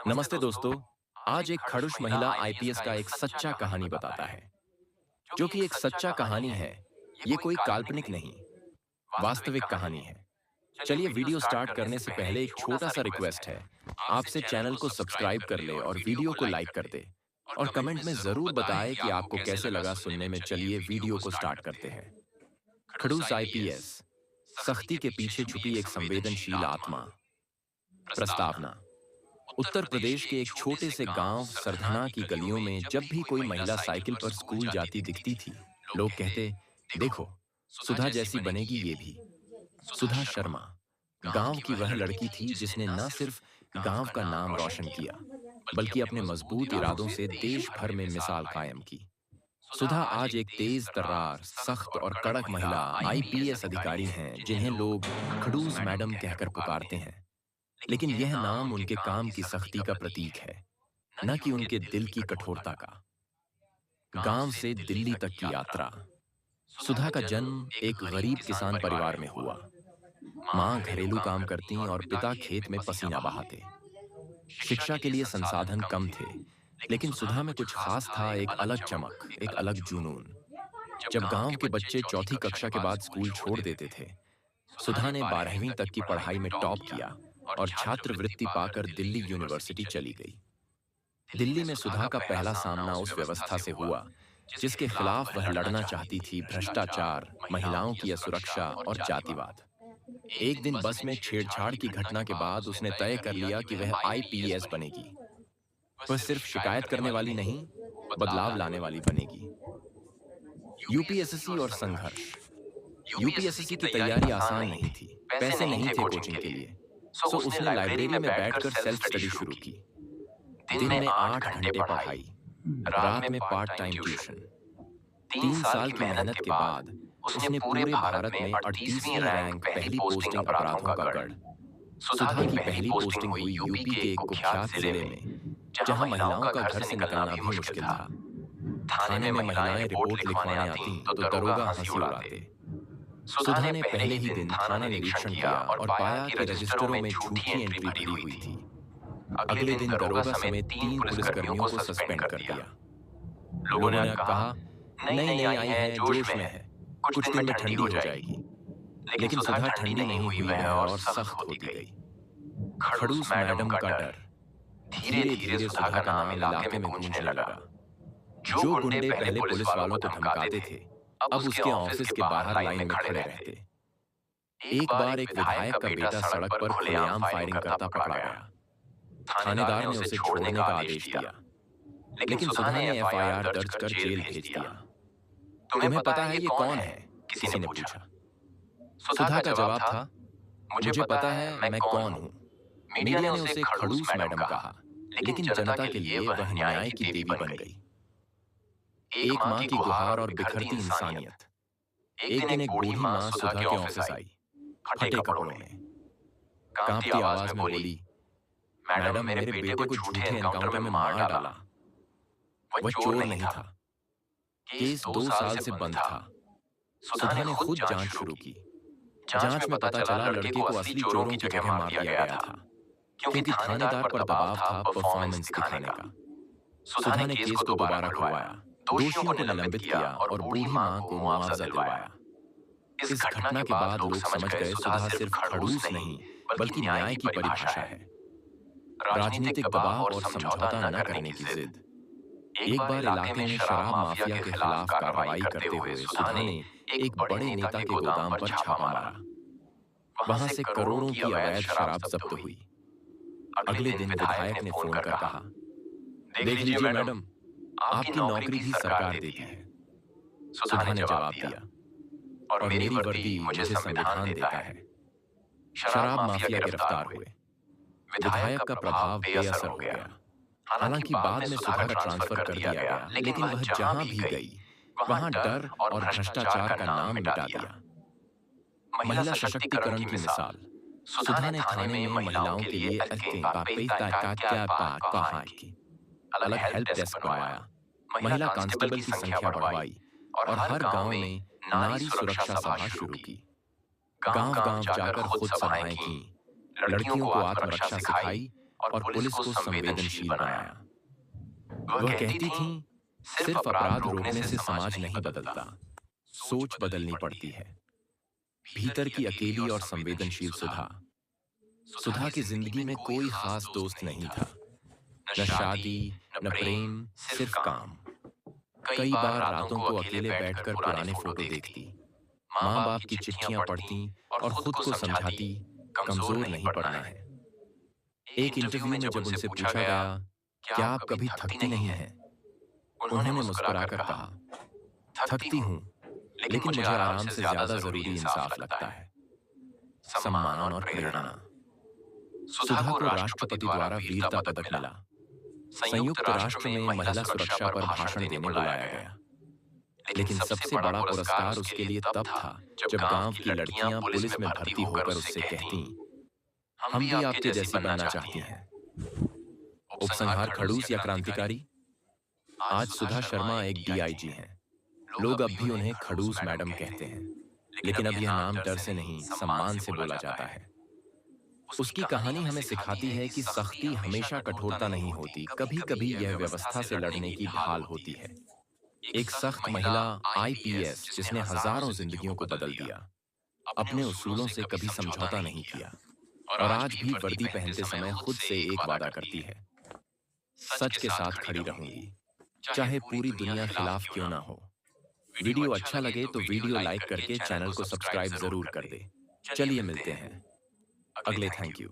नमस्ते दोस्तों। आज एक खड़ूस महिला आईपीएस का एक सच्चा कहानी बताता है, जो कि एक सच्चा कहानी है। ये कोई काल्पनिक नहीं, वास्तविक कहानी है। चलिए वीडियो स्टार्ट करने से पहले एक छोटा सा रिक्वेस्ट है। आपसे चैनल को सब्सक्राइब कर ले और वीडियो को लाइक कर दे और कमेंट में जरूर बताएं कि आपको कैसे लगा सुनने में। चलिए वीडियो को स्टार्ट करते हैं। खड़ूस आईपीएस, सख्ती के पीछे छुपी एक संवेदनशील आत्मा। प्रस्तावना। उत्तर प्रदेश के एक छोटे से गांव सरधना की गलियों में जब भी कोई महिला साइकिल पर स्कूल जाती दिखती थी, लोग कहते, देखो, सुधा जैसी बनेगी ये भी। सुधा शर्मा गांव की वह लड़की थी जिसने न सिर्फ गांव का नाम रोशन किया, बल्कि अपने मजबूत इरादों से देश भर में मिसाल कायम की। सुधा आज एक तेज तर्रार, सख्त और कड़क महिला आईपीएस अधिकारी हैं, जिन्हें लोग खड़ूस मैडम कहकर पुकारते हैं। लेकिन यह नाम उनके काम की सख्ती का प्रतीक है, न कि उनके दिल की कठोरता का। गांव से दिल्ली तक की यात्रा। सुधा का जन्म एक गरीब किसान परिवार में हुआ। मां घरेलू काम करती और पिता खेत में पसीना बहाते। शिक्षा के लिए संसाधन कम थे, लेकिन सुधा में कुछ खास था, एक अलग चमक, एक अलग जुनून। जब गांव के बच्चे चौथी कक्षा के बाद स्कूल छोड़ देते थे, सुधा ने 12वीं तक की पढ़ाई में टॉप किया और छात्रवृत्ति पाकर दिल्ली यूनिवर्सिटी चली गई। दिल्ली में सुधा का पहला सामना उस व्यवस्था से हुआ जिसके खिलाफ वह लड़ना चाहती थी, भ्रष्टाचार, महिलाओं की असुरक्षा और जातिवाद। एक दिन बस में छेड़छाड़ की घटना के बाद उसने तय कर लिया कि वह आईपीएस बनेगी। वह सिर्फ शिकायत करने वाली नहीं, बदलाव लाने वाली बनेगी। यूपीएससी और संघर्ष। यूपीएससी की तैयारी आसान नहीं थी, पैसे नहीं थे कोचिंग के लिए। सो उसने लाइब्रेरी में बैठकर सेल्फ स्टडी शुरू की। दिन में 8 घंटे पढ़ाई, रात में पार्ट टाइम ट्यूशन। 3 साल की मेहनत के बाद उसने पूरे भारत में 38वीं रैंक, पहली पोस्टिंग अपराधों का गढ़। सुधा की पहली पोस्टिंग हुई यूपी के एक कुख्यात जिले में, जहां महिलाओं का घर से निकलना भी मुश्किल था। थाने में महिलाएं रिपोर्ट लिखवाने आती तो दरोगा हंसी उड़ाते। सुधा ने पहले ही दिन थाना निरीक्षण किया और पाया कि रजिस्टरों में झूठी एंट्री भरी हुई थी। अगले दिन दरोगा समेत 3 पुलिसकर्मियों को सस्पेंड कर दिया। लोगों ने कहा, नई नई आई है, जोश में है, कुछ दिन में ठंडी हो जाएगी। लेकिन सुधा ठंडी नहीं हुई है और सख्त होती गई। खड़ूस मैडम का डर। धीरे धीरे सुधा का नाम इलाके में गूंजने लगा। जो गुंडे पहले पुलिस वालों को धमकाते थे, अब उसके ऑफिस के बाहर लाइन में खड़े रहते। एक बार एक विधायक का बेटा सड़क पर खुलेआम फायरिंग करता पकड़ा गया। थानेदार ने उसे छोड़ने का आदेश दिया, लेकिन सुधा ने एफआईआर दर्ज कर जेल भेज दिया। तुम्हें पता है ये कौन है? किसी ने पूछा। सुधा का जवाब था, मुझे पता है मैं कौन हूं। मीडिया ने उसे खड़ूस मैडम कहा, लेकिन जनता के लिए वह न्याय की देवी बन गई। एक मां की गुहार और बिखरती इंसानियत। एक दिन एक बूढ़ी मां सुधा के ऑफिस आई, फटे कपड़ों में, कांपती आवाज में बोली, मैडम, मेरे बेटे को झूठे एनकाउंटर में मार डाला। वह चोर नहीं था, केस 2 साल से बंद था। सुधा ने खुद जांच शुरू की। जांच में पता चला लड़के को असली चोरों की जगह मार दिया गया था, क्योंकि थानेदार पर दबाव था परफॉर्मेंस दिखाने का। सुधा ने केस को दोबारा खुलवाया, दोषियों को निलंबित किया और बूढ़ी मां को मुआवजा दिलवाया। इस घटना के बाद लोग समझ गए सुधा सिर्फ खड़ूस नहीं, बल्कि न्याय की परिभाषा है। राजनीतिक दबाव और समझौता न करने की जिद। एक बार इलाके में शराब माफिया के खिलाफ कार्रवाई करते हुए सुधा ने एक बड़े नेता के गोदाम पर छापा मारा। वहां से करोड़ों की अवैध शराब जब्त हुई। अगले दिन विधायक ने फोन कर कहा, देख लीजिए मैडम, आपकी नौकरी भी सरकार देती है। सुधा ने जवाब दिया, और मेरी वर्दी मुझे संविधान देता है। शराब माफिया गिरफ्तार हुए। विधायक का प्रभाव बेअसर हो गया। हालांकि बाद में सुधा का ट्रांसफर कर दिया गया, लेकिन वह जहां भी गई वहां डर और भ्रष्टाचार का नाम मिटा दिया। महिला सशक्तिकरण की मिसाल। सुधा ने थाने में महिलाओं के लिए अलग हेल्प डेस्क बनवाया, महिला कांस्टेबल की संख्या बढ़वाई और हर गांव में नारी सुरक्षा सभा शुरू की। गांव गांव जाकर खुद सभाएं की, लड़कियों को आत्मरक्षा सिखाई और पुलिस को संवेदनशील बनाया। वह कहती थीं, सिर्फ अपराध रोकने से समाज नहीं बदलता, सोच बदलनी पड़ती है। भीतर की अकेली और संवेदनशील सुधा। सुधा की जिंदगी में कोई खास दोस्त नहीं था, न शादी, न प्रेम, सिर्फ काम। कई बार रातों को अकेले बैठकर पुराने फोटो देखती, माँ बाप की चिट्ठियां पढ़ती और खुद को समझाती, कमजोर नहीं पड़ना है। एक इंटरव्यू में जब उनसे पूछा गया, क्या आप कभी थकती नहीं हैं? उन्होंने मुस्कुराकर कहा, थकती हूं, लेकिन मुझे आराम से ज्यादा जरूरी इंसाफ लगता है, सम्मान और प्रेरणा। सुधा को राष्ट्रपति द्वारा वीरता पदक मिला। संयुक्त राष्ट्र में महिला सुरक्षा पर भाषण देने बुलाया गया। लेकिन सबसे बड़ा पुरस्कार उसके लिए तब था जब गांव की लड़कियां पुलिस में भर्ती होकर उससे कहती, हम भी आपके जैसी बनना चाहती हैं। उपसंहार खड़ूस या क्रांतिकारी? आज सुधा शर्मा एक डीआईजी हैं। लोग अब भी उन्हें खड़ूस मैडम कहते हैं, लेकिन अब यह नाम डर से नहीं, सम्मान से बोला जाता है। उसकी कहानी हमें सिखाती है कि सख्ती हमेशा कठोरता नहीं होती, कभी कभी यह व्यवस्था से लड़ने की ढाल होती है। एक सख्त महिला आईपीएस जिसने हजारों जिंदगियों को बदल दिया, अपने उसूलों से कभी समझौता नहीं किया और आज भी वर्दी पहनते समय खुद से एक वादा करती है, सच के साथ खड़ी रहूंगी, चाहे पूरी दुनिया खिलाफ क्यों ना हो। वीडियो अच्छा लगे तो वीडियो लाइक करके चैनल को सब्सक्राइब जरूर कर दे। चलिए मिलते हैं अगले थैंक यू।